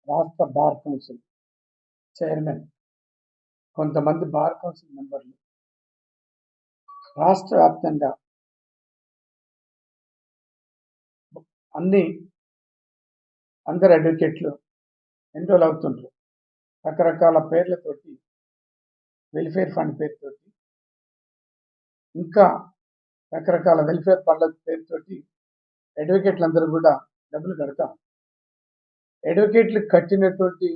రాష్ట్ర bar council chairman, కొంతమంది bar council మెంబర్లు రాష్ట్ర వ్యాప్తంగా అందరు అడ్వకేట్లు ఎన్రోల్ అవుతుండ్రు. రకరకాల పేర్లతోటి, వెల్ఫేర్ ఫండ్ పేరుతోటి, ఇంకా రకరకాల వెల్ఫేర్ ఫండ్ల పేరుతోటి అడ్వకేట్లు అందరూ కూడా డబ్బులు కడతాం. అడ్వకేట్లు కట్టినటువంటి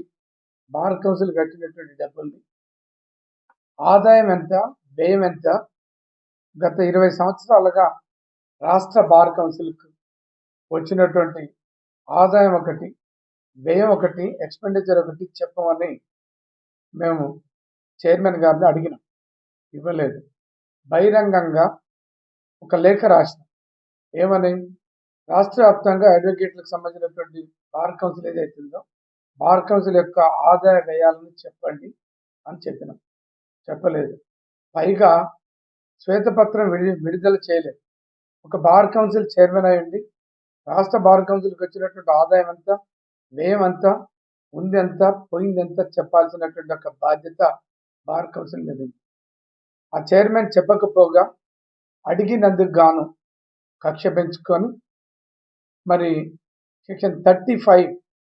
బార్ కౌన్సిల్ కట్టినటువంటి డబ్బుల్ని ఆదాయం ఎంత, వ్యయం ఎంత, గత 20 సంవత్సరాలుగా రాష్ట్ర బార్ కౌన్సిల్కు వచ్చినటువంటి ఆదాయం ఒకటి, వ్యయం ఒకటి, ఎక్స్పెండిచర్ ఒకటి చెప్పమని మేము చైర్మన్ గారిని అడిగినాం. ఇవ్వలేదు. బహిరంగంగా ఒక లేఖ రాసినాం. ఏమని? రాష్ట్ర వ్యాప్తంగా అడ్వకేట్లకు సంబంధించినటువంటి బార్ కౌన్సిల్ ఏదైతుందో బార్ కౌన్సిల్ యొక్క ఆదాయ వ్యయాలను చెప్పండి అని చెప్పినాం. చెప్పలేదు. పైగా శ్వేతపత్రం విడుదల చేయలేదు. ఒక బార్ కౌన్సిల్ చైర్మన్ అయ్యండి రాష్ట్ర బార్ కౌన్సిల్కి వచ్చినటువంటి ఆదాయం ఎంత, వ్యయం ఎంత, ఉంది ఎంత, పోయింది ఎంత చెప్పాల్సినటువంటి ఒక బాధ్యత బార్ కౌన్సిల్ మీద ఉంది. ఆ చైర్మన్ చెప్పకపోగా అడిగినందుకు గాను కక్ష పెంచుకొని మరి సెక్షన్ 35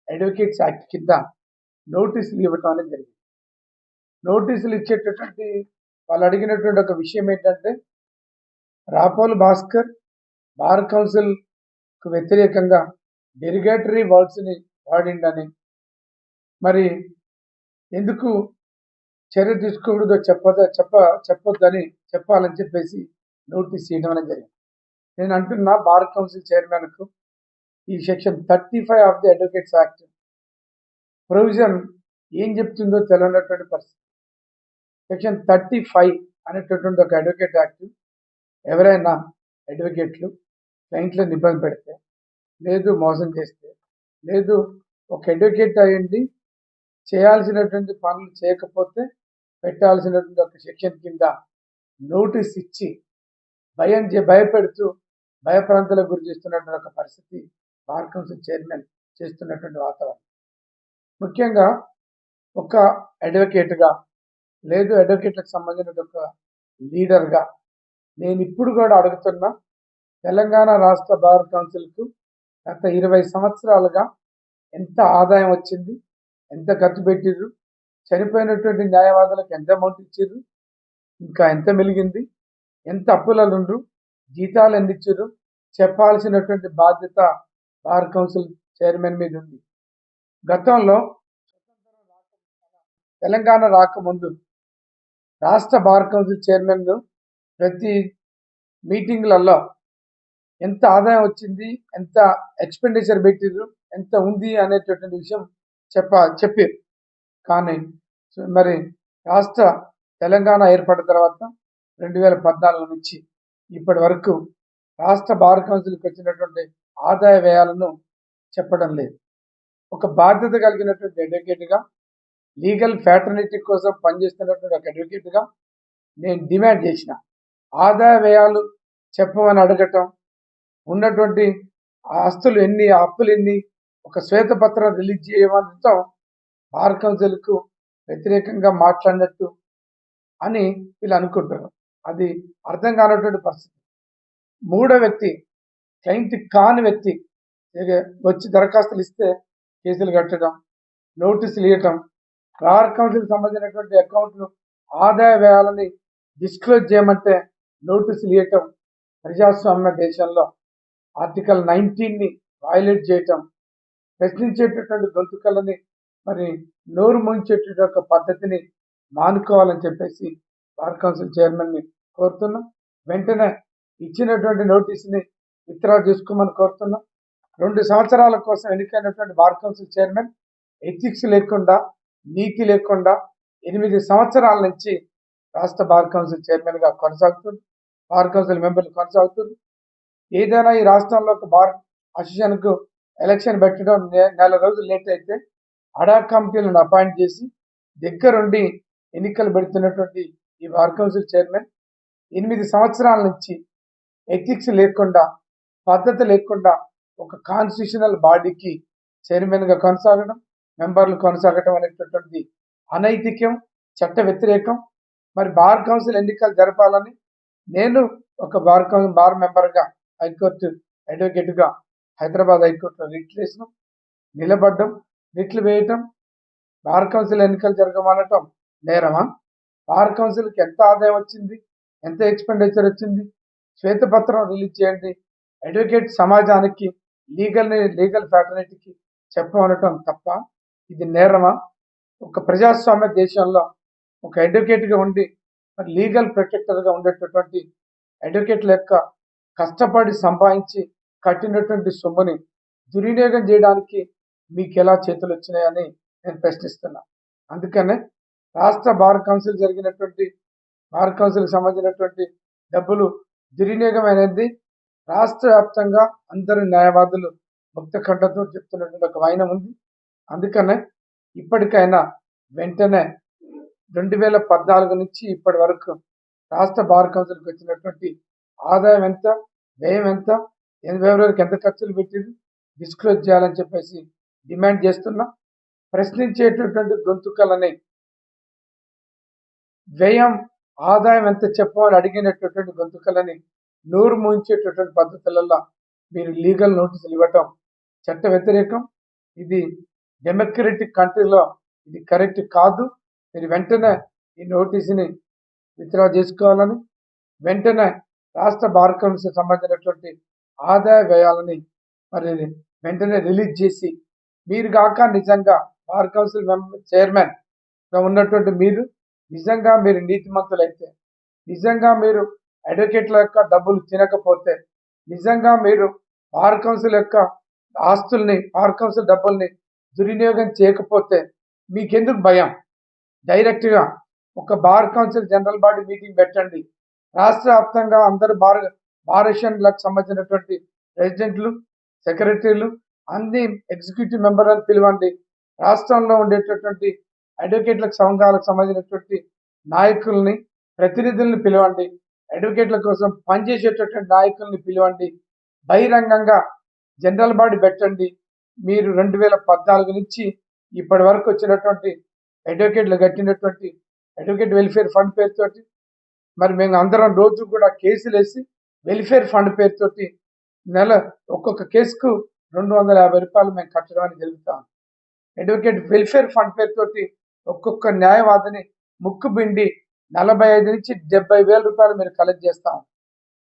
అడ్వకేట్స్ యాక్ట్ కింద నోటీసులు ఇవ్వటం అనేది జరిగింది. నోటీసులు ఇచ్చేటటువంటి వాళ్ళు అడిగినటువంటి ఒక విషయం ఏంటంటే, రాపోల్ భాస్కర్ బార్ కౌన్సిల్కు వ్యతిరేకంగా డెరిగేటరీ వర్డ్స్ని వాడిండని, మరి ఎందుకు చర్య తీసుకోకూడదో చెప్పొద్దని చెప్పాలని చెప్పేసి నోటీస్ ఇవ్వడం అనేది జరిగింది. నేను అంటున్నా బార్ కౌన్సిల్ చైర్మన్కు ఈ section 35 of the advocates act provision ఏం చెప్తుందో తెలియనటువంటి పరిస్థితి. సెక్షన్ 35 అనేటటువంటి ఒక అడ్వకేట్ యాక్ట్ ఎవరైనా అడ్వకేట్లు క్లయింట్లను ఇబ్బంది పెడితే, లేదు మోసం చేస్తే, లేదు ఒక అడ్వకేట్ అయ్యండి చేయాల్సినటువంటి పనులు చేయకపోతే పెట్టాల్సినటువంటి ఒక సెక్షన్ కింద నోటీస్ ఇచ్చి భయపెడుతూ భయప్రాంతాలకు గురి చేస్తున్నటువంటి ఒక పరిస్థితి బార్ కౌన్సిల్ చైర్మన్ చేస్తున్నటువంటి వాతావరణం. ముఖ్యంగా ఒక అడ్వకేట్గా, లేదు అడ్వకేట్లకు సంబంధించిన ఒక లీడర్గా నేను ఇప్పుడు కూడా అడుగుతున్నా, తెలంగాణ రాష్ట్ర బార్ కౌన్సిల్కు గత 20 సంవత్సరాలుగా ఎంత ఆదాయం వచ్చింది, ఎంత ఖర్చు పెట్టిర్రు, చనిపోయినటువంటి న్యాయవాదులకు ఎంత అమౌంట్ ఇచ్చిర్రు, ఇంకా ఎంత మిలిగింది, ఎంత అప్పులలో ఉండ్రు, జీతాలు ఎంత ఇచ్చిర్రు చెప్పాల్సినటువంటి బాధ్యత బార్ కౌన్సిల్ చైర్మన్ మీద ఉంది. గతంలో తెలంగాణ రాకముందు రాష్ట్ర బార్ కౌన్సిల్ చైర్మన్ ప్రతి మీటింగ్లలో ఎంత ఆదాయం వచ్చింది, ఎంత ఎక్స్పెండిచర్ పెట్టిర్రు, ఎంత ఉంది అనేటటువంటి విషయం చెప్పారు. కానీ మరి రాష్ట్ర తెలంగాణ ఏర్పడిన తర్వాత 2014 నుంచి ఇప్పటి వరకు రాష్ట్ర బార్ కౌన్సిల్కి వచ్చినటువంటి ఆదాయ వ్యయాలను చెప్పడం లేదు. ఒక బాధ్యత కలిగినటువంటి అడ్వకేట్గా, లీగల్ ఫ్యాటర్నిటీ కోసం పనిచేస్తున్నటువంటి ఒక అడ్వకేట్గా నేను డిమాండ్ చేసిన ఆదాయ వ్యయాలు చెప్పమని అడగటం, ఉన్నటువంటి ఆస్తులు ఎన్ని, అప్పులు ఎన్ని, ఒక శ్వేతపత్రం రిలీజ్ చేయడంతో బార్ కౌన్సిల్కు వ్యతిరేకంగా మాట్లాడినట్టు అని వీళ్ళు అనుకుంటారు. అది అర్థం కానటువంటి పరిస్థితి. మూడో వ్యక్తి, క్లయింట్ కాని వ్యక్తి వచ్చి దరఖాస్తులు ఇస్తే కేసులు కట్టడం, నోటీసులు ఇవ్వటం, బార్ కౌన్సిల్ సంబంధించినటువంటి అకౌంట్లు ఆదాయ వ్యయాలని డిస్క్లోజ్ చేయమంటే నోటీసులు ఇవ్వటం, ప్రజాస్వామ్య దేశంలో ఆర్టికల్ 19ని వైలేట్ చేయటం, ప్రశ్నించేటటువంటి గొంతుకలని మరి నోరు ముంచేటటువంటి ఒక పద్ధతిని మానుకోవాలని చెప్పేసి బార్ కౌన్సిల్ చైర్మన్ని కోరుతున్నాం. వెంటనే ఇచ్చినటువంటి నోటీసుని విత్డ్రా చేసుకోమని కోరుతున్నాం. 2 సంవత్సరాల కోసం ఎన్నికైనటువంటి బార్ కౌన్సిల్ చైర్మన్ ఎథిక్స్ లేకుండా, నీతి లేకుండా 8 సంవత్సరాల నుంచి రాష్ట్ర బార్ కౌన్సిల్ చైర్మన్గా కొనసాగుతుంది. బార్ కౌన్సిల్ మెంబర్లు కొనసాగుతుంది. ఏదైనా ఈ రాష్ట్రంలో ఒక బార్ అసోసియేషన్కు ఎలక్షన్ పెట్టడం నెల రోజులు లేట్ అయితే అడా కమిటీలను అపాయింట్ చేసి దగ్గరుండి ఎన్నికలు పెడుతున్నటువంటి ఈ బార్ కౌన్సిల్ చైర్మన్ 8 సంవత్సరాల నుంచి ఎథిక్స్ లేకుండా, పద్ధతి లేకుండా ఒక కాన్స్టిట్యూషనల్ బాడీకి చైర్మన్గా కొనసాగడం, మెంబర్లు కొనసాగటం అనేటటువంటిది అనైతికం, చట్ట వ్యతిరేకం. మరి బార్ కౌన్సిల్ ఎన్నికలు జరపాలని నేను ఒక బార్ మెంబర్గా హైకోర్టు అడ్వకేట్గా హైదరాబాద్ హైకోర్టులో రిట్లు వేసినాం, నిలబడ్డం, రిట్లు వేయటం. బార్ కౌన్సిల్ ఎన్నికలు జరగమనటం నేరమా? బార్ కౌన్సిల్కి ఎంత ఆదాయం వచ్చింది, ఎంత ఎక్స్పెండిచర్ వచ్చింది, శ్వేతపత్రం రిలీజ్ చేయండి. అడ్వకేట్ సమాజానికి లీగల్ ఫ్యాటర్నిటీకి చెప్పమనటం తప్ప ఇది నేరమా? ఒక ప్రజాస్వామ్య దేశంలో ఒక అడ్వకేట్గా ఉండి మరి లీగల్ ప్రొటెక్టర్గా ఉండేటటువంటి అడ్వకేట్ల యొక్క కష్టపడి సంపాదించి కట్టినటువంటి సొమ్ముని దుర్వినియోగం చేయడానికి మీకు ఎలా చేతులు వచ్చినాయని నేను ప్రశ్నిస్తున్నా. అందుకనే రాష్ట్ర బార్ కౌన్సిల్ బార్ కౌన్సిల్కి సంబంధించినటువంటి డబ్బులు దుర్వినియోగం అనేది రాష్ట్ర వ్యాప్తంగా అందరు న్యాయవాదులు ముక్త కంఠంతో చెప్తున్నటువంటి ఒక వైనం ఉంది. అందుకనే ఇప్పటికైనా వెంటనే 2014 నుంచి ఇప్పటి వరకు రాష్ట్ర బార్ కౌన్సిల్కి వచ్చినటువంటి ఆదాయం ఎంత, వ్యయం ఎంత, ఎవరెవరికి ఎంత ఖర్చులు పెట్టింది డిస్క్లోజ్ చేయాలని చెప్పేసి డిమాండ్ చేస్తున్నా. ప్రశ్నించేటటువంటి గొంతుకలని వ్యయం ఆదాయం ఎంత చెప్పమని అడిగినటువంటి గొంతుకలని నోరు మూయించేటటువంటి పద్ధతులలో మీరు లీగల్ నోటీసులు ఇవ్వటం చట్ట వ్యతిరేకం. ఇది డెమోక్రటిక్ కంట్రీలో ఇది కరెక్ట్ కాదు. మీరు వెంటనే ఈ నోటీసుని విత్డ్రా చేసుకోవాలని, వెంటనే రాష్ట్ర బార్ కౌన్సిల్ సంబంధించినటువంటి ఆదాయ వ్యయాలని మరి వెంటనే రిలీజ్ చేసి, మీరు కాక నిజంగా బార్ కౌన్సిల్ చైర్మన్గా ఉన్నటువంటి నిజంగా మీరు నీతిమంతులైతే, నిజంగా మీరు అడ్వకేట్ల యొక్క డబ్బులు తినకపోతే, నిజంగా మీరు బార్ కౌన్సిల్ యొక్క బార్ కౌన్సిల్ డబ్బుల్ని దుర్వినియోగం చేయకపోతే మీకెందుకు భయం? డైరెక్ట్గా ఒక bar council general body meeting పెట్టండి. రాష్ట్ర వ్యాప్తంగా అందరు బార్ అసోసియేషన్లకు సంబంధించినటువంటి ప్రెసిడెంట్లు, సెక్రటరీలు, అన్ని ఎగ్జిక్యూటివ్ మెంబర్లను పిలవండి. రాష్ట్రంలో ఉండేటటువంటి అడ్వకేట్లకు సంఘాలకు సంబంధించినటువంటి నాయకుల్ని, ప్రతినిధుల్ని పిలవండి. అడ్వకేట్ల కోసం పనిచేసేటటువంటి నాయకుల్ని పిలవండి. బహిరంగంగా జనరల్ బాడీ పెట్టండి. మీరు 2014 నుంచి ఇప్పటి వరకు వచ్చినటువంటి అడ్వకేట్లు కట్టినటువంటి అడ్వకేట్ వెల్ఫేర్ ఫండ్ పేరుతోటి మరి మేము అందరం రోజు కూడా కేసులు వేసి వెల్ఫేర్ ఫండ్ పేరుతోటి ఒక్కొక్క కేసుకు 250 రూపాయలు మేము కట్టడం అని జరుగుతాం. అడ్వకేట్ వెల్ఫేర్ ఫండ్ పేరుతోటి ఒక్కొక్క న్యాయవాదిని ముక్కుబిండి 45 నుంచి 70,000 రూపాయలు మీరు కలెక్ట్ చేస్తాం.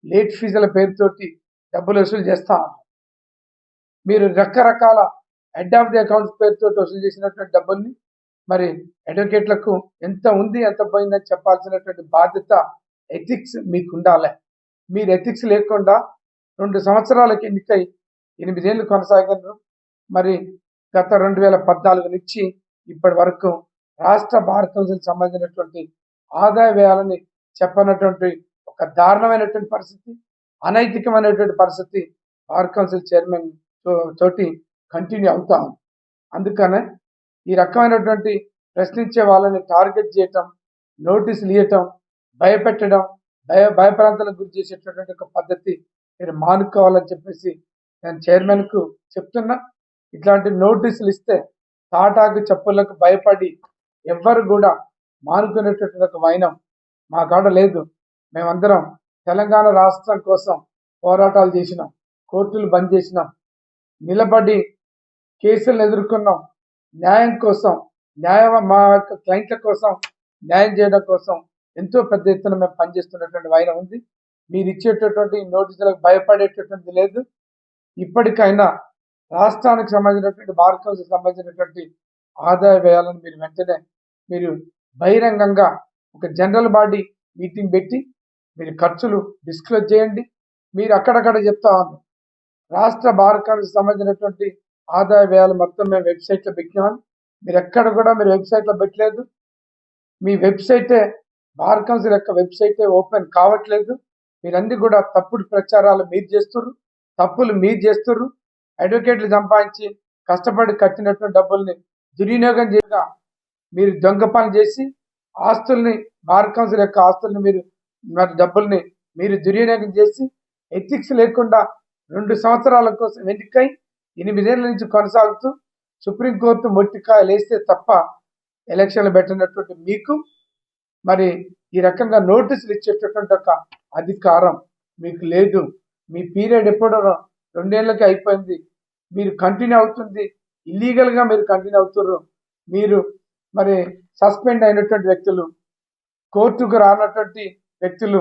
లేట్ ఫీజుల పేరుతోటి డబ్బులు వసూలు చేస్తాం. మీరు రకరకాల హెడ్ ఆఫ్ ది అకౌంట్స్ పేరుతో వసూలు చేసినటువంటి డబ్బుల్ని మరి అడ్వకేట్లకు ఎంత ఉంది, ఎంత పోయిందని చెప్పాల్సినటువంటి బాధ్యత, ఎథిక్స్ మీకు ఉండాలి. మీరు ఎథిక్స్ లేకుండా 2 సంవత్సరాలకి ఎన్నికై 8 ఏళ్ళు కొనసాగారు. మరి గత 2014 నుంచి ఇప్పటి వరకు రాష్ట్ర బార్ కౌన్సిల్ సంబంధించినటువంటి ఆదాయ వ్యయాలని చెప్పనటువంటి ఒక దారుణమైనటువంటి పరిస్థితి, అనైతికమైనటువంటి పరిస్థితి బార్ కౌన్సిల్ చైర్మన్ తోటి కంటిన్యూ అవుతా ఉంది. అందుకనే ఈ రకమైనటువంటి ప్రశ్నించే వాళ్ళని టార్గెట్ చేయటం, నోటీసులు ఇవ్వటం, భయపెట్టడం, భయప్రాంతాలకు గురి చేసేటటువంటి ఒక పద్ధతి మీరు మానుకోవాలని చెప్పేసి నేను చైర్మన్కు చెప్తున్నా. ఇట్లాంటి నోటీసులు ఇస్తే తాటాకు చెప్పులకు భయపడి ఎవ్వరు కూడా మానుకునేటటువంటి ఒక వైనం మా కాడ లేదు. మేమందరం తెలంగాణ రాష్ట్రం కోసం పోరాటాలు చేసినాం, కోర్టులు బంద్ చేసినాం, నిలబడి కేసులను ఎదుర్కొన్నాం. న్యాయం కోసం, మా యొక్క క్లయింట్ల కోసం న్యాయం చేయడం కోసం ఎంతో పెద్ద ఎత్తున మేము పనిచేస్తున్నటువంటి వైనం ఉంది. మీరు ఇచ్చేటటువంటి నోటీసులకు భయపడేటటువంటిది లేదు. ఇప్పటికైనా రాష్ట్రానికి సంబంధించినటువంటి బార్ కౌన్సిల్ సంబంధించినటువంటి ఆదాయ వ్యయాలను మీరు వెంటనే మీరు బహిరంగంగా ఒక జనరల్ బాడీ మీటింగ్ పెట్టి మీరు ఖర్చులు డిస్క్లోజ్ చేయండి. మీరు అక్కడక్కడ చెప్తా ఉన్నారు రాష్ట్ర బార్ కౌన్సిల్ సంబంధించినటువంటి ఆదాయ వ్యయాలు మొత్తం మేము వెబ్సైట్లో పెట్టినామని. మీరు ఎక్కడ కూడా మీరు వెబ్సైట్లో పెట్టలేదు. మీ వెబ్సైటే బార్ కౌన్సిల్ యొక్క వెబ్సైటే ఓపెన్ కావట్లేదు. మీరన్నీ కూడా తప్పుడు ప్రచారాలు మీరు చేస్తుర్రు, తప్పులు మీరు చేస్తుర్రు. అడ్వకేట్లు సంపాదించి కష్టపడి కట్టినటువంటి డబ్బుల్ని దుర్వినియోగం చేయగా మీరు దొంగ పని చేసి ఆస్తుల్ని, బార్ కౌన్సిల్ యొక్క ఆస్తుల్ని మీరు మరి డబ్బుల్ని మీరు దుర్వినియోగం చేసి ఎథిక్స్ లేకుండా 2 సంవత్సరాల కోసం ఎన్నికై 8 ఏళ్ళ నుంచి కొనసాగుతూ సుప్రీంకోర్టు మొట్టికాయలు వేస్తే తప్ప ఎలక్షన్లు పెట్టినటువంటి మీకు మరి ఈ రకంగా నోటీసులు ఇచ్చేటటువంటి ఒక అధికారం మీకు లేదు. మీ పీరియడ్ ఎప్పుడో 2 ఏళ్ళకి అయిపోయింది. మీరు కంటిన్యూ అవుతుంది. ఇల్లీగల్గా మీరు కంటిన్యూ అవుతుర్రు. మీరు మరి సస్పెండ్ అయినటువంటి వ్యక్తులు, కోర్టుకు రానటువంటి వ్యక్తులు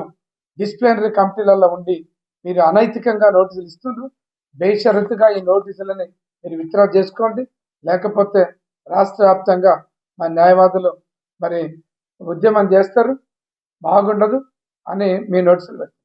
డిసిప్లినరీ కమిటీలలో ఉండి మీరు అనైతికంగా నోటీసులు ఇస్తున్నారు. బేషరతుగా ఈ నోటీసులని మీరు విత్డ్రా చేసుకోండి. లేకపోతే రాష్ట్ర వ్యాప్తంగా మా న్యాయవాదులు మరి ఉద్యమం చేస్తారు, బాగుండదు అని మీ నోటీసులు పెట్టండి.